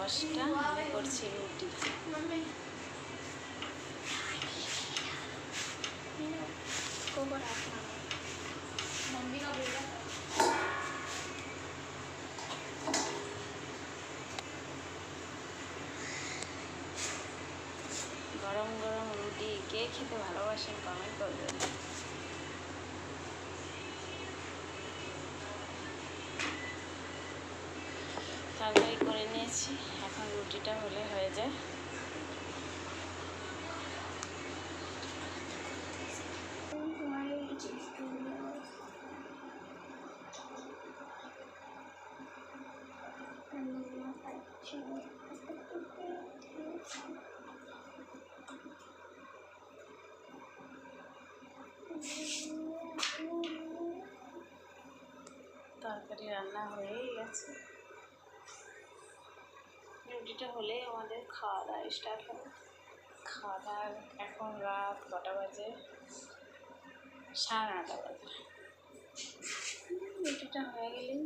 10টা, আমি করছি রুটি। গরম গরম রুটি কে খেতে ভালোবাসেন কমেন্ট করবেন। তরকারি করে নিয়েছি, এখন রুটিটা হলে হয়ে যায়। তরকারি রান্না হয়েই গেছে, রুটিটা হলেই আমাদের খাওয়া দাওয়া স্টার্ট হবে। খাওয়া দাওয়া এখন রাত কটা বাজে? 9:30 বাজে। রুটিটা হয়ে গেলেই